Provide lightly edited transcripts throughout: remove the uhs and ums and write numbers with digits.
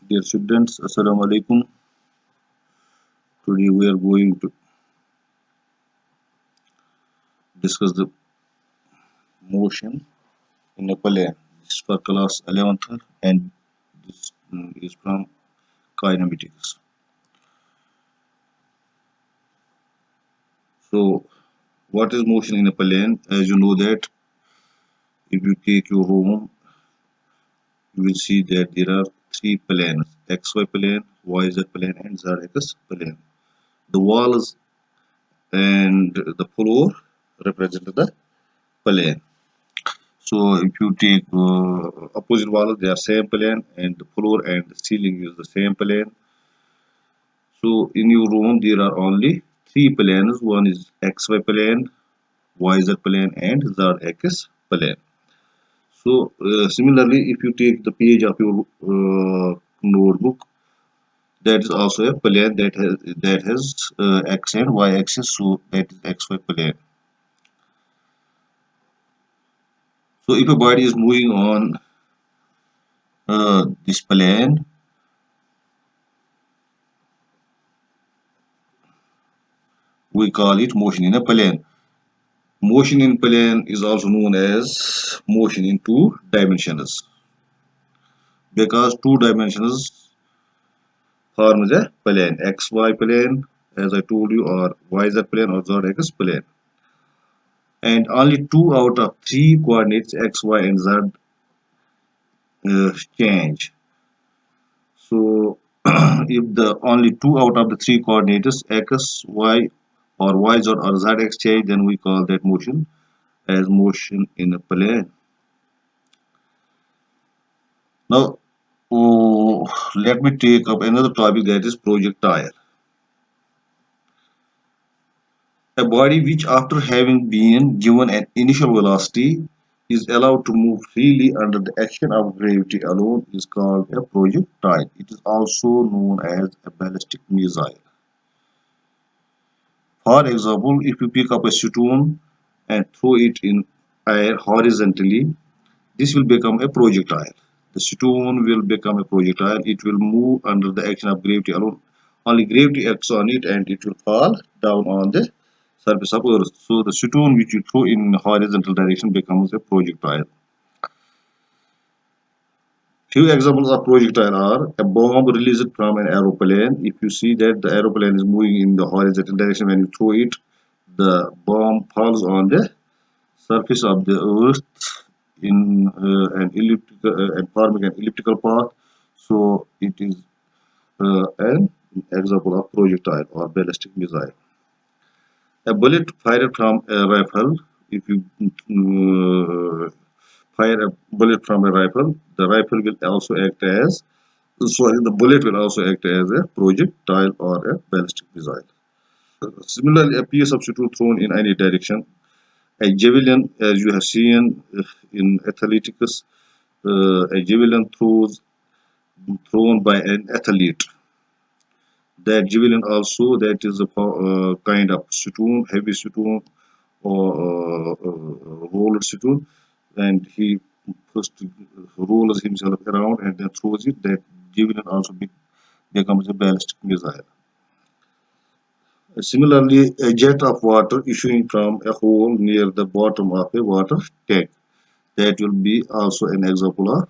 Dear students, Assalamu alaikum. Today we are going to discuss the motion in a plane. This is for class 11th and this is from kinematics. So, what is motion in a plane? As you know that if you take your room, you will see that there are three planes: XY plane, YZ plane, and ZX plane. The walls and the floor represent the plane. So if you take opposite walls, they are same plane, and the floor and the ceiling is the same plane. So in your room, there are only three planes. One is XY plane, YZ plane, and ZX plane. So similarly, if you take the page of your notebook, that is also a plane that has X and Y axis. So that is XY plane. So if a body is moving on this plane, we call it motion in a plane. Motion in plane is also known as motion in two dimensions because two dimensions forms a plane, xy plane as I told you, or yz plane or zx plane, and only two out of three coordinates x, y, and z change. So if the only two out of the three coordinates x, y, or yz or zx change, then we call that motion as motion in a plane. Now, let me take up another topic, that is projectile. A body which, after having been given an initial velocity, is allowed to move freely under the action of gravity alone is called a projectile. It is also known as a ballistic missile. For example, if you pick up a stone and throw it in air horizontally, this will become a projectile. The stone will become a projectile. It will move under the action of gravity alone. Only gravity acts on it and it will fall down on the surface of Earth. So the stone which you throw in horizontal direction becomes a projectile. Few examples of projectile are a bomb released from an aeroplane. If you see that the aeroplane is moving in the horizontal direction, when you throw it, the bomb falls on the surface of the Earth in an elliptical and forming an elliptical path. So it is an example of projectile or ballistic missile. A bullet fired from a rifle. If you fire a bullet from a rifle, the rifle will also act as the bullet will also act as a projectile or a ballistic missile. Similarly, a piece of stone thrown in any direction, a javelin, as you have seen in athletics, a javelin thrown by an athlete. That javelin also, that is a kind of stone, heavy stone or roller stone, and he first rolls himself around and then throws it. That javelin also becomes a ballistic missile. Similarly, a jet of water issuing from a hole near the bottom of a water tank, that will be also an example of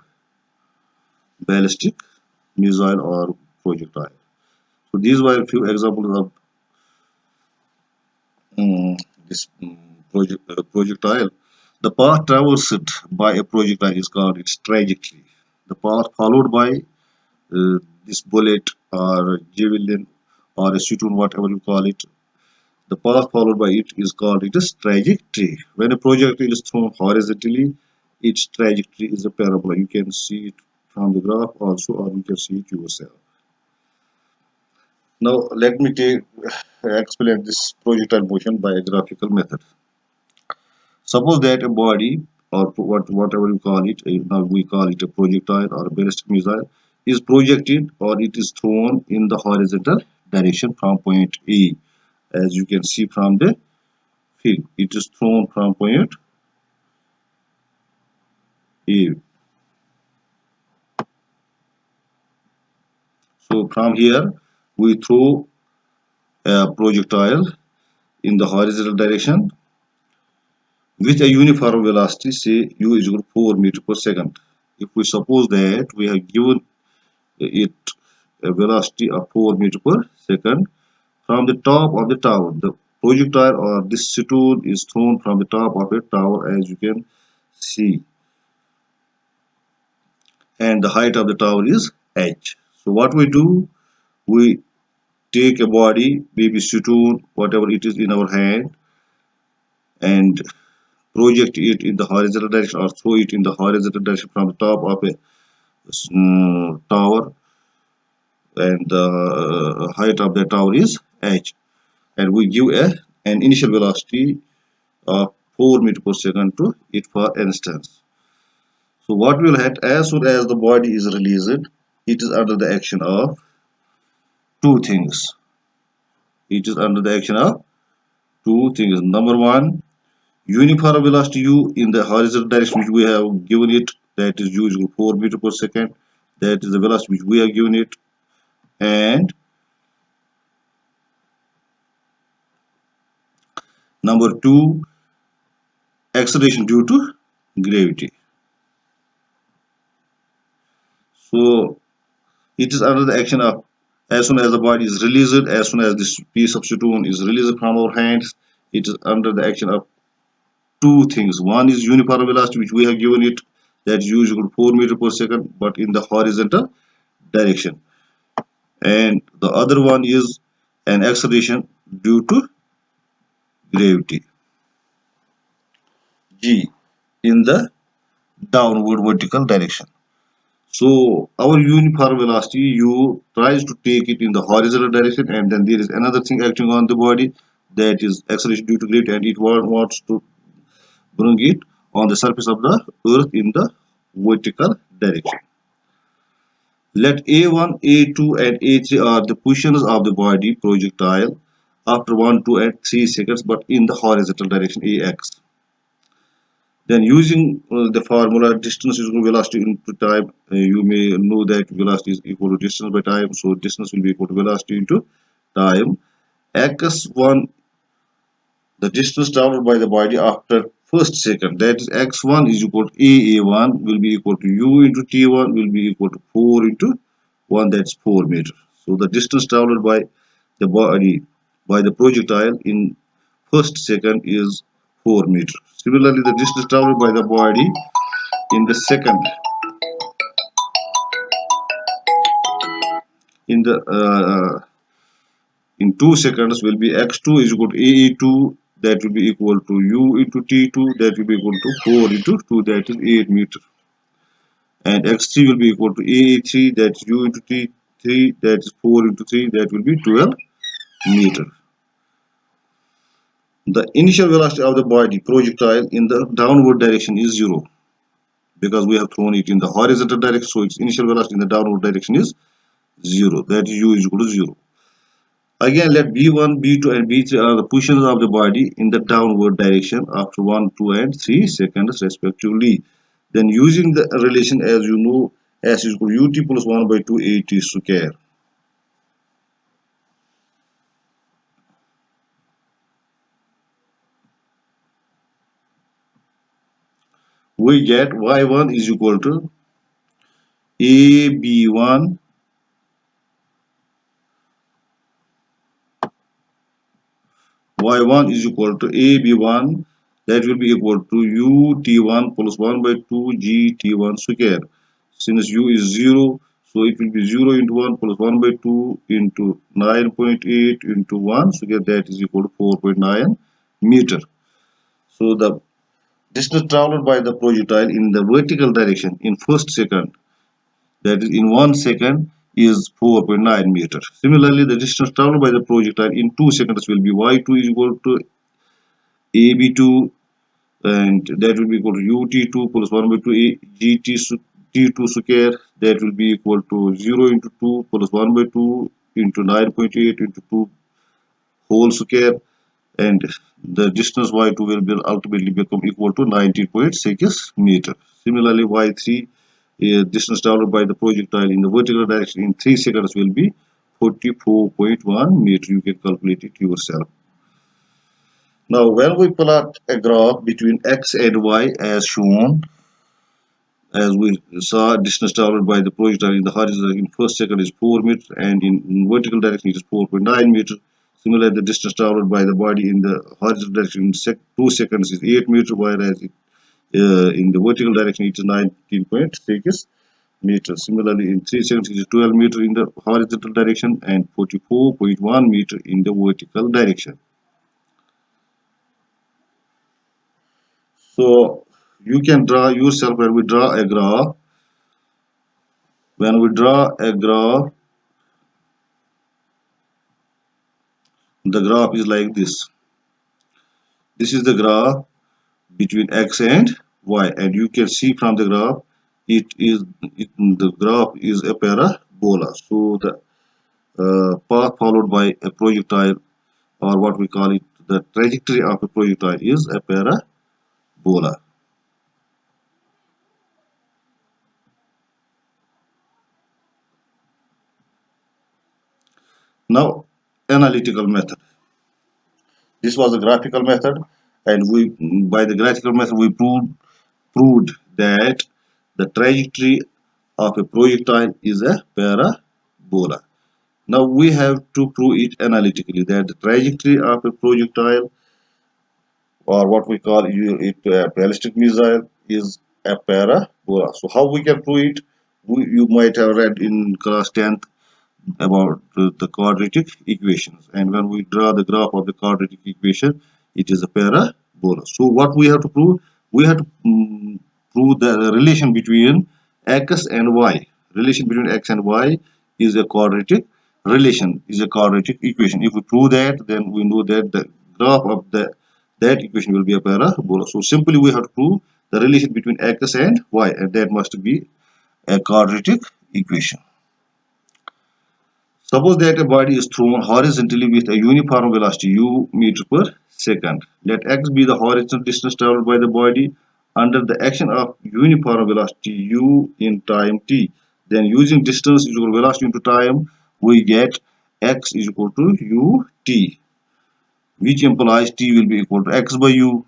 ballistic missile or projectile. So these were a few examples of this projectile. The path traversed by a projectile is called its trajectory. The path followed by this bullet or javelin or a stone, whatever you call it, the path followed by it is called its trajectory. When a projectile is thrown horizontally, its trajectory is a parabola. You can see it from the graph also, or you can see it yourself. Now let me explain this projectile motion by a graphical method. Suppose that a body, or whatever you call it, now we call it a projectile or a ballistic missile, is projected or it is thrown in the horizontal direction from point A. As you can see from the fig, it is thrown from point A. So from here we throw a projectile in the horizontal direction with a uniform velocity, say u is equal to 4 meter per second. If we suppose that we have given it a velocity of 4 meter per second from the top of the tower, the projectile or this stone is thrown from the top of a tower, as you can see, and the height of the tower is h. So what we do, we take a body, maybe stone, whatever it is in our hand, and project it in the horizontal direction or throw it in the horizontal direction from the top of a tower, and the height of the tower is h, and we give an initial velocity of 4 meter per second to it, for instance. So what will happen, as soon as the body is released, it is under the action of two things. It is under the action of two things. Number one, uniform velocity u in the horizontal direction which we have given it, that is u is equal to 4 meter per second. That is the velocity which we have given it. And number two, acceleration due to gravity. So it is under the action of, as soon as the body is released, as soon as this piece of stone is released from our hands, it is under the action of two things. One is uniform velocity which we have given it, that is u is equal to 4 meter per second, but in the horizontal direction. And the other one is an acceleration due to gravity, g, in the downward vertical direction. So our uniform velocity u tries to take it in the horizontal direction, and then there is another thing acting on the body, that is acceleration due to gravity, and it wants to bring it on the surface of the earth in the vertical direction. Let A1, A2 and A3 are the positions of the body projectile after 1, 2 and 3 seconds, but in the horizontal direction AX. Then using the formula distance is equal to velocity into time, you may know that velocity is equal to distance by time, so distance will be equal to velocity into time. X1, the distance traveled by the body after first second, that is x1 is equal to AA1 will be equal to u into t1 will be equal to 4 into 1, that's 4 meters. So the distance traveled by the body by the projectile in first second is 4 meters. Similarly, the distance traveled by the body in the second, in the in 2 seconds will be x2 is equal to ae2, that will be equal to u into t2, that will be equal to 4 into 2, that is 8 meters. And x3 will be equal to ae3, that is u into t3, that is 4 into 3, that will be 12 meters. The initial velocity of the body projectile in the downward direction is 0, because we have thrown it in the horizontal direction, so its initial velocity in the downward direction is 0, that is u is equal to 0. Again, let B1, B2 and B3 are the positions of the body in the downward direction after 1, 2 and 3 seconds respectively. Then using the relation, as you know, S is equal to ut plus 1 by 2 at square. We get y1 is equal to AB1 y1 is equal to AB1, that will be equal to ut1 plus 1 by 2 gt1 square. Since u is 0, so it will be 0 into 1 plus 1 by 2 into 9.8 into 1, so that is equal to 4.9 meter. So the distance traveled by the projectile in the vertical direction in first second, that is in 1 second, is 4.9 meter. Similarly, the distance traveled by the projectile in 2 seconds will be y2 is equal to AB2, and that will be equal to ut2 plus 1 by 2 gt2 square, that will be equal to 0 into 2 plus 1 by 2 into 9.8 into 2 whole square, and the distance y2 will ultimately become equal to 19.6 meter. Similarly, y3 distance traveled by the projectile in the vertical direction in 3 seconds will be 44.1 meter. You can calculate it yourself. Now, when we plot a graph between x and y as shown, as we saw, distance traveled by the projectile in the horizontal in first second is 4 meters and in vertical direction it is 4.9 meters. Similarly, the distance traveled by the body in the horizontal direction in 2 seconds is 8 meters, whereas in the vertical direction it is 19.6 meters. Similarly, in 3 seconds it is 12 meters in the horizontal direction and 44.1 meters in the vertical direction. So you can draw yourself when we draw a graph. When we draw a graph, the graph is like this. This is the graph between x and y, and you can see from the graph the graph is a parabola. So the path followed by a projectile, or what we call it, the trajectory of a projectile, is a parabola. Now, analytical method. This was a graphical method, and by the graphical method we proved that the trajectory of a projectile is a parabola. Now we have to prove it analytically that the trajectory of a projectile, or what we call it a ballistic missile, is a parabola. So how we can prove it? You might have read in class 10th about the quadratic equations, and when we draw the graph of the quadratic equation, it is a parabola. So what we have to prove? We have to prove the relation between x and y. Relation between x and y is a quadratic relation, is a quadratic equation. If we prove that, then we know that the graph of that equation will be a parabola. So simply we have to prove the relation between x and y, and that must be a quadratic equation. Suppose that a body is thrown horizontally with a uniform velocity u meter per second. Let x be the horizontal distance traveled by the body under the action of uniform velocity u in time t. Then using distance is equal to velocity into time, we get x is equal to ut, which implies t will be equal to x by u.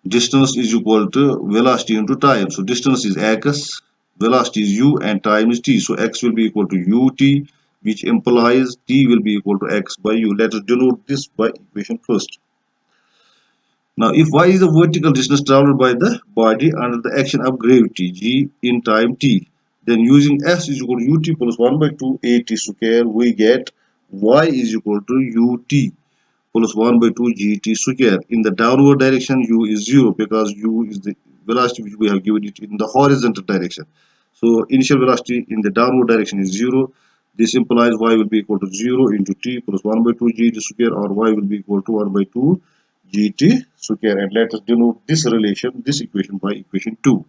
Distance is equal to velocity into time. So distance is x, velocity is u, and time is t. So x will be equal to ut, which implies t will be equal to x by u. Let us denote this by equation first. Now, if y is the vertical distance traveled by the body under the action of gravity g in time t, then using s is equal to ut plus 1 by 2 at square, we get y is equal to ut plus 1 by 2 gt square. In the downward direction, u is 0 because u is the velocity which we have given it in the horizontal direction. So initial velocity in the downward direction is 0. This implies y will be equal to 0 into t plus 1 by 2 gt square, or y will be equal to 1 by 2 gt square. And let us denote this relation, this equation, by equation 2.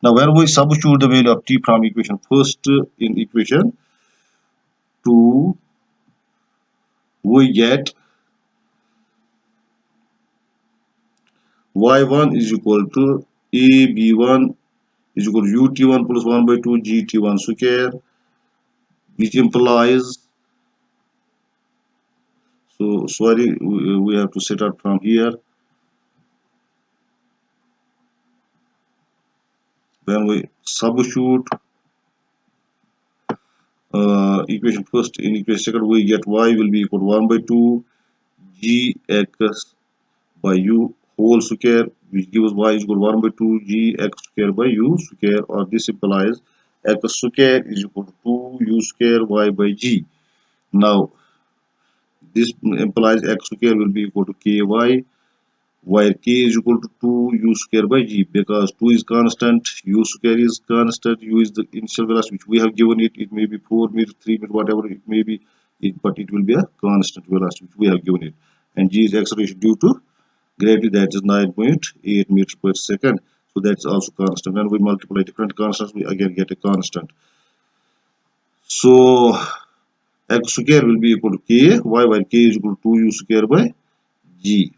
Now when we substitute the value of t from equation first in equation 2, we get y1 is equal to ab1 is equal to ut1 plus 1 by 2 gt1 square, which implies, so sorry, we have to set up from here. When we substitute equation first in equation second, we get y will be equal to 1 by 2 gx by u whole square, which gives y is equal to 1 by 2 gx square by u square, or this implies x square is equal to 2 u square y by g. Now this implies x square will be equal to ky, where k is equal to 2 u square by g, because 2 is constant, u square is constant, u is the initial velocity which we have given it. It may be 4 meter, 3 meter, whatever it may be, but it will be a constant velocity which we have given it. And g is acceleration due to gravity, that is 9.8 meters per second. So that's also constant. When we multiply different constants, we again get a constant. So x square will be equal to k, while k is equal to 2u square by g.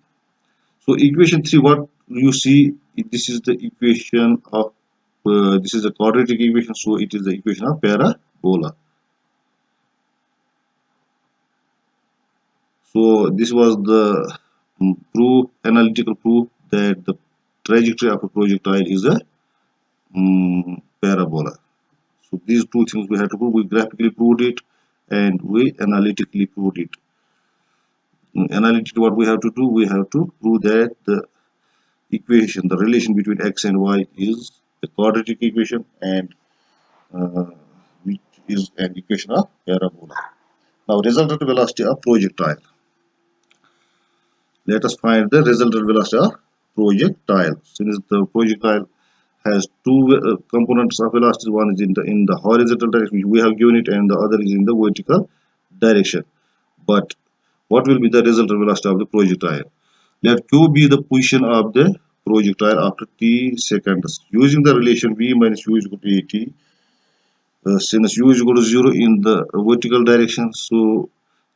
So equation 3, what you see this is the equation of this is the quadratic equation, so it is the equation of parabola. So this was the analytical proof that the trajectory of a projectile is a parabola. So these two things we have to prove. We graphically proved it and we analytically proved it. Analytically, what we have to do, we have to prove that the equation, the relation between x and y is the quadratic equation, and uh, which is an equation of parabola. Now, resultant velocity of projectile. Let us find the resultant velocity of projectile. Since the projectile has two components of velocity, one is in the horizontal direction which we have given it, and the other is in the vertical direction. But what will be the resultant velocity of the projectile? Let q be the position of the projectile after t seconds. Using the relation v minus u is equal to at, since u is equal to 0 in the vertical direction, so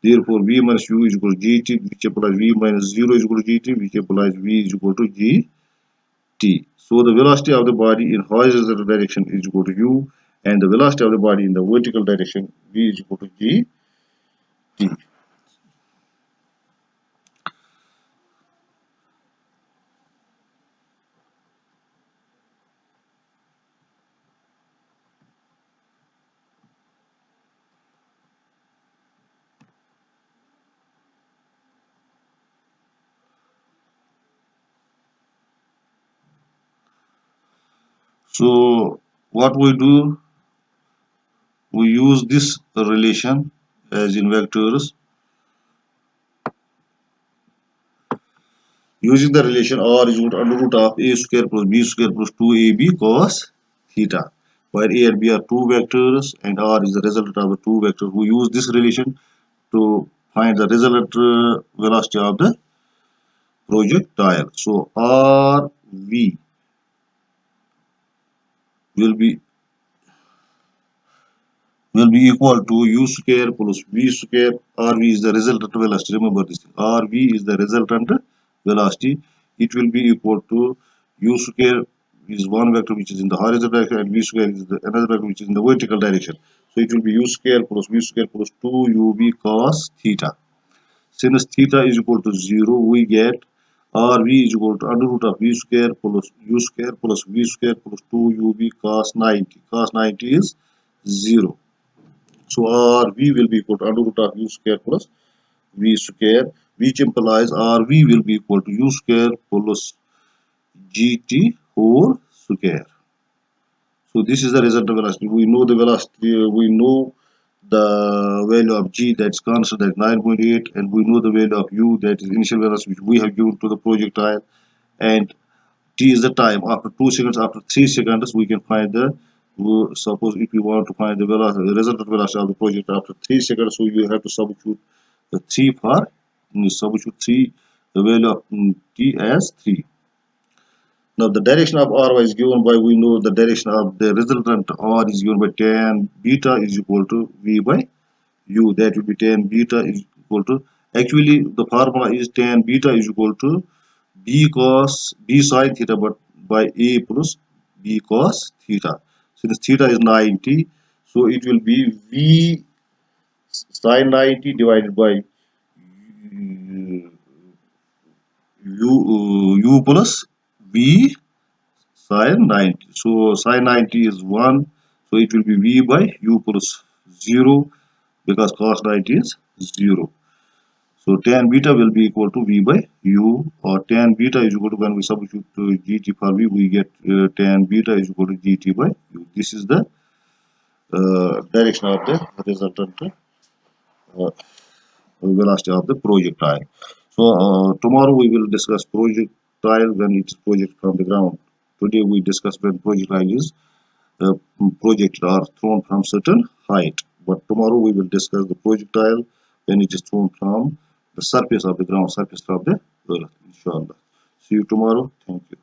therefore v minus u is equal to gt, which applies v minus 0 is equal to gt, which applies v is equal to gt. So the velocity of the body in horizontal direction is equal to u, and the velocity of the body in the vertical direction v is equal to gt. So what we do, we use this relation as in vectors. Using the relation r is equal to under root of a square plus b square plus 2ab cos theta, where a and b are two vectors and r is the resultant of the two vectors. We use this relation to find the resultant velocity of the projectile. So rv will be equal to u square plus v square. Rv is the resultant velocity. Remember this thing. Rv is the resultant velocity. It will be equal to u square is one vector which is in the horizontal direction, and v square is another vector which is in the vertical direction. So it will be u square plus v square plus 2ub cos theta. Since theta is equal to 0, we get rv is equal to under root of v square plus u square plus v square plus 2ub cos 90. Cos 90 is 0. So rv will be equal to under root of u square plus v square, which implies rv will be equal to u square plus gt whole square. So this is the resultant velocity. We know the velocity, we know the value of g, that's constant, that's 9.8, and we know the value of u, that is initial velocity which we have given to the projectile, and t is the time. After 2 seconds, after 3 seconds, we can find the, suppose if you want to find the velocity, the resultant velocity of the projectile after 3 seconds, so you have to substitute the 3 for, substitute 3, the value of t as 3. Now the direction of r is given by, we know the direction of the resultant r is given by tan beta is equal to v by u. That will be tan beta is equal to, actually the formula is tan beta is equal to b cos b sine theta, but by a plus b cos theta. Since theta is 90, so it will be v sine 90 divided by u plus v sine 90. So sine 90 is 1, so it will be v by u plus 0, because cos 90 is 0. So tan beta will be equal to v by u, or tan beta is equal to, when we substitute gt for v, we get tan beta is equal to gt by u. This is the direction of the resultant velocity of the projectile. So tomorrow we will discuss projectile when it is projected from the ground. Today we discuss when projectile is projected or thrown from certain height. But tomorrow we will discuss the projectile when it is thrown from the surface of the ground, surface of the earth. Inshallah. See you tomorrow. Thank you.